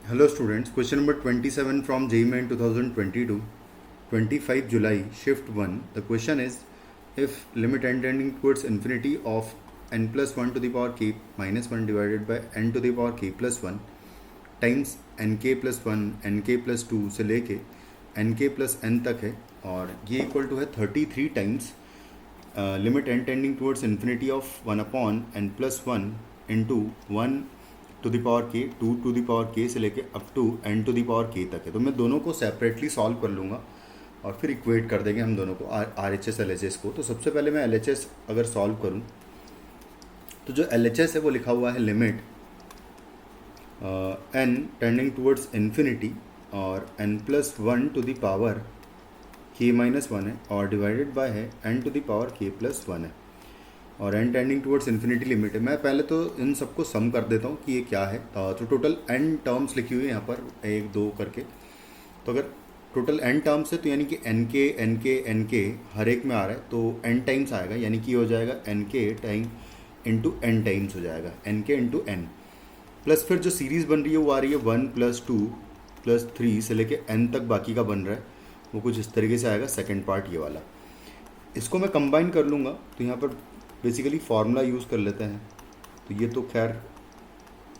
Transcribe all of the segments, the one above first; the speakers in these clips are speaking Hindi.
Hello students, question number 27 from JEE Main 2022, 25 July, shift 1. The question is, if limit n tending towards infinity of n plus 1 to the power k minus 1 divided by n to the power k plus 1 times nk plus 1, nk plus 2 से लेके nk plus n तक है और ये इक्वल टू है 33 times limit n tending towards infinity of 1 upon n plus 1 into 1 to the power k 2 to the power k से लेके up to n to the power k तक है। तो मैं दोनों को सेपरेटली सॉल्व कर लूँगा और फिर इक्वेट कर देंगे हम दोनों को R H S L H S को। तो सबसे पहले मैं एल एच एस अगर सॉल्व करूँ तो जो एल एच एस है वो लिखा हुआ है limit n tending towards infinity और n plus 1 to the power k minus 1 है और डिवाइडेड बाय है n to the power k plus 1 है और n tending towards infinity limit है। मैं पहले तो इन सबको सम कर देता हूँ कि ये क्या है। तो टोटल n टर्म्स लिखी हुई है यहाँ पर 1 2 करके। तो अगर टोटल n टर्म्स है तो यानी कि n के हर एक में आ रहा है तो n टाइम्स आएगा, यानी कि ये हो जाएगा n time into n times हो जाएगा n इंटू n। प्लस फिर जो सीरीज़ बन रही है वो आ रही है 1 प्लस 2 प्लस 3 से लेके n तक बाकी का बन रहा है, वो कुछ इस तरीके से आएगा सेकेंड पार्ट ये वाला। इसको मैं कंबाइन कर लूँगा तो यहाँ पर बेसिकली फार्मूला यूज़ कर लेते हैं। तो ये तो खैर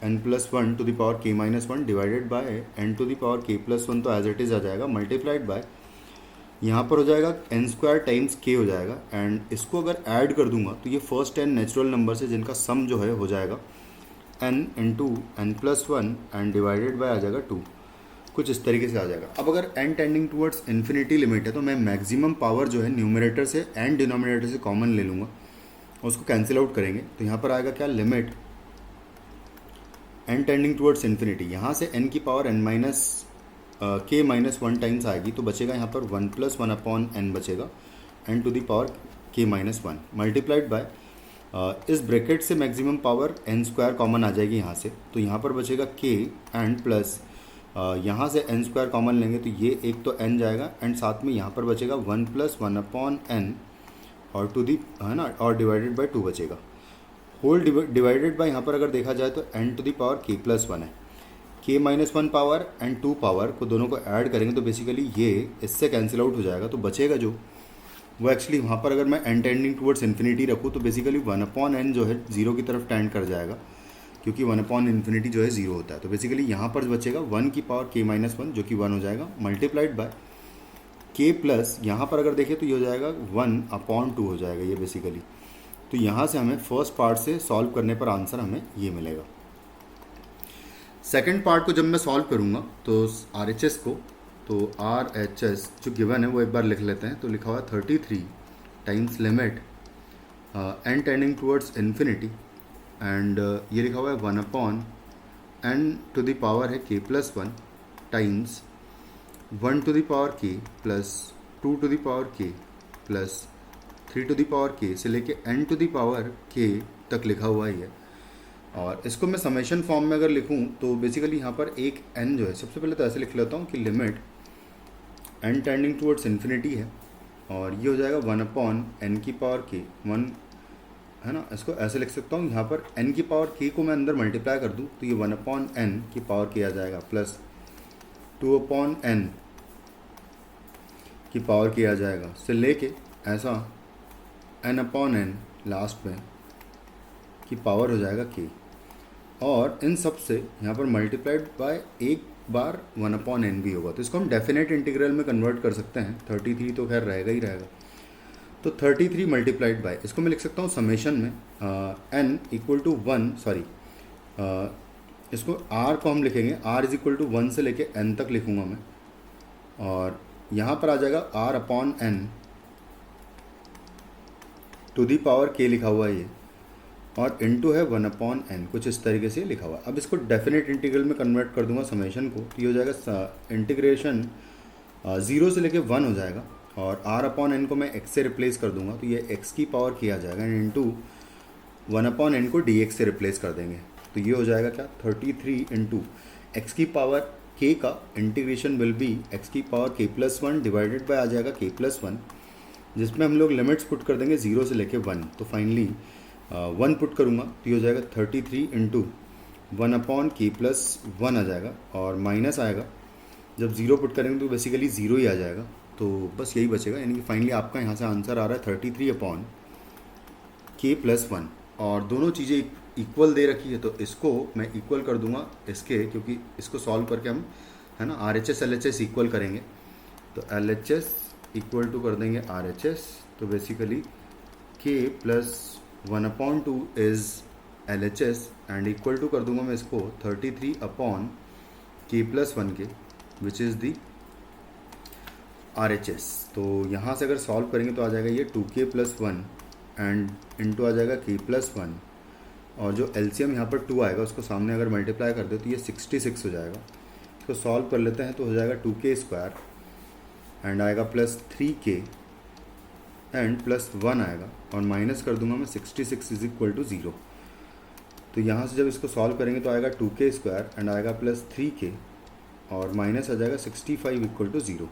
n plus 1 to the power k minus 1 divided by n to the power k plus 1 तो एज इट इज़ आ जाएगा मल्टीप्लाइड बाय यहाँ पर हो जाएगा n स्क्वायर टाइम्स k हो जाएगा। एंड इसको अगर ऐड कर दूंगा तो ये फर्स्ट n नेचुरल नंबर से जिनका सम जो है हो जाएगा n into n plus 1 and divided by आ जाएगा 2, कुछ इस तरीके से आ जाएगा। अब अगर n tending towards infinity limit है तो मैं मैक्सिमम पावर जो है न्यूमरेटर से एंड डिनोमिनेटर से कॉमन ले लूँगा और उसको कैंसिल आउट करेंगे। तो यहाँ पर आएगा क्या, limit n tending towards infinity, यहाँ से n की power n minus k minus 1 times आएगी तो बचेगा यहाँ पर 1 प्लस 1 अपॉन n बचेगा n to the power k minus 1 multiplied by इस ब्रैकेट से maximum power n square common आ जाएगी यहाँ से। तो यहाँ पर बचेगा k एंड प्लस यहाँ से n स्क्वायर कॉमन लेंगे तो ये एक तो n जाएगा एंड साथ में यहाँ पर बचेगा 1 प्लस 1 अपॉन n और टू दी है ना, और डिवाइडेड बाय 2 बचेगा। होल डिवाइडेड बाय यहाँ पर अगर देखा जाए तो n to the power k plus 1 है। k minus 1 power and 2 power को दोनों को ऐड करेंगे तो बेसिकली ये इससे कैंसिल आउट हो जाएगा। तो बचेगा जो वो एक्चुअली वहाँ पर अगर मैं n टेंडिंग टूवर्ड्स इन्फिनिटी रखूँ तो बेसिकली 1 अपॉन n जो है जीरो की तरफ टेंड कर जाएगा, क्योंकि 1 अपॉन इन्फिनिटी जो है जीरो होता है। तो बेसिकली यहाँ पर बचेगा 1 की पावर k माइनस 1 जो कि 1 हो जाएगा मल्टीप्लाइड बाय k प्लस यहाँ पर अगर देखें तो ये हो जाएगा 1 अपॉन 2 हो जाएगा ये बेसिकली। तो यहाँ से हमें फर्स्ट पार्ट से सॉल्व करने पर आंसर हमें ये मिलेगा। सेकंड पार्ट को जब मैं सॉल्व करूँगा तो आर एच एस को, तो आर एच एस जो गिवन है वो एक बार लिख लेते हैं। तो लिखा हुआ है 33 times limit n tending towards infinity and ये लिखा हुआ है 1 upon n to the power है k plus 1 times 1 to the power k plus 2 to the power k plus 3 to the power k से लेके n to the power k तक लिखा हुआ ही है। और इसको मैं समेशन फॉर्म में अगर लिखूं तो बेसिकली यहाँ पर एक n जो है, सबसे पहले तो ऐसे लिख लेता हूँ कि limit n tending towards infinity है और ये हो जाएगा 1 अपॉन n की पावर k 1 है ना। इसको ऐसे लिख सकता हूँ, यहाँ पर n की पावर k को मैं अंदर मल्टीप्लाई कर दूँ तो ये 1 अपॉन n की पावर k आ जाएगा प्लस 2 अपॉन n की पावर k आ जाएगा से लेके ऐसा n अपॉन n लास्ट में की पावर हो जाएगा k, और इन सब से यहाँ पर मल्टीप्लाइड बाय एक बार 1 अपॉन n भी होगा। तो इसको हम डेफिनेट इंटीग्रल में कन्वर्ट कर सकते हैं। 33 तो खैर रहेगा ही रहेगा। तो 33 मल्टीप्लाइड बाय इसको मैं लिख सकता हूँ समेशन में n इक्वल टू 1, सॉरी इसको r को हम लिखेंगे r इज इक्वल टू 1 से लेके n तक लिखूँगा मैं, और यहाँ पर आ जाएगा r upon n to the power k लिखा हुआ है ये, और इनटू है 1 अपॉन n, कुछ इस तरीके से लिखा हुआ है। अब इसको डेफिनेट इंटीग्रल में कन्वर्ट कर दूंगा समेशन को, तो ये हो जाएगा इंटीग्रेशन 0 से लेके 1 हो जाएगा, और r अपॉन n को मैं x से रिप्लेस कर दूंगा तो ये x की पावर k आ जाएगा एंड इंटू 1 अपॉन n को dx से रिप्लेस कर देंगे। तो ये हो जाएगा क्या, 33 इंटू एक्स की पावर k का इंटीग्रेशन विल बी x की power k plus 1 divided by आ जाएगा k प्लस 1, जिसमें हम लोग लिमिट्स पुट कर देंगे 0 से लेके 1। तो फाइनली 1 पुट करूँगा तो ये हो जाएगा 33 इंटू 1/k+1 आ जाएगा और माइनस आएगा, जब ज़ीरो पुट करेंगे तो बेसिकली ज़ीरो ही आ जाएगा, तो बस यही बचेगा। यानी कि फाइनली आपका यहाँ से आंसर आ रहा है 33/k+1। और दोनों चीज़ें इक्वल दे रखी है, तो इसको मैं इक्वल कर दूंगा इसके, क्योंकि इसको सॉल्व करके हम है ना RHS LHS इक्वल करेंगे। तो LHS इक्वल टू कर देंगे RHS, तो basically k+1/2 is LHS and equal to कर दूंगा मैं इसको 33/k+1 के, विच इज़ दी RHS। तो यहाँ से अगर सॉल्व करेंगे तो आ जाएगा ये 2k+1 एंड इंटू आ जाएगा k+1, और जो LCM यहाँ पर 2 आएगा उसको सामने अगर मल्टीप्लाई कर दे तो ये 66 हो जाएगा। इसको सॉल्व कर लेते हैं तो हो जाएगा 2k² एंड आएगा +3k एंड +1 आएगा, और माइनस कर दूंगा मैं 66 इज इक्वल टू 0। तो यहाँ से जब इसको सॉल्व करेंगे तो आएगा 2k² एंड आएगा +3k और माइनस आ जाएगा 65 इक्वल टू 0।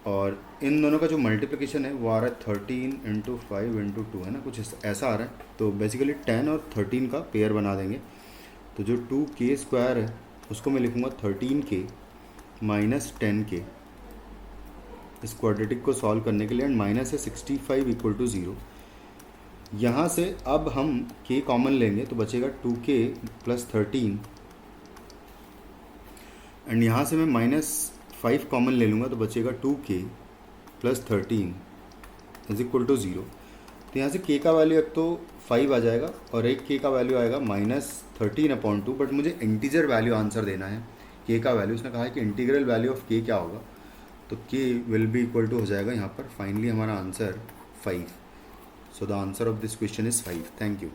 और इन दोनों का जो मल्टीप्लिकेशन है वो आ रहा है 13 × 5 × 2 है ना, कुछ ऐसा आ रहा है। तो बेसिकली 10 और 13 का पेयर बना देंगे। तो जो 2k² है उसको मैं लिखूँगा 13k - 10k इस क्वाड्रेटिक को सॉल्व करने के लिए, एंड माइनस है 65 इक्वल टू 0। यहाँ से अब हम k कॉमन लेंगे तो बचेगा 2k + 13, एंड यहाँ से मैं -5 कॉमन ले लूँगा तो बचेगा 2k + 13 इज इक्वल टू 0। तो यहाँ से k का वैल्यू एक तो 5 आ जाएगा और एक k का वैल्यू आएगा -13/2, बट मुझे इंटीजर वैल्यू आंसर देना है k का वैल्यू। उसने कहा है कि इंटीग्रल वैल्यू ऑफ k क्या होगा, तो k will be equal to हो जाएगा यहाँ पर फाइनली हमारा answer 5। So the answer of this question is 5। Thank you.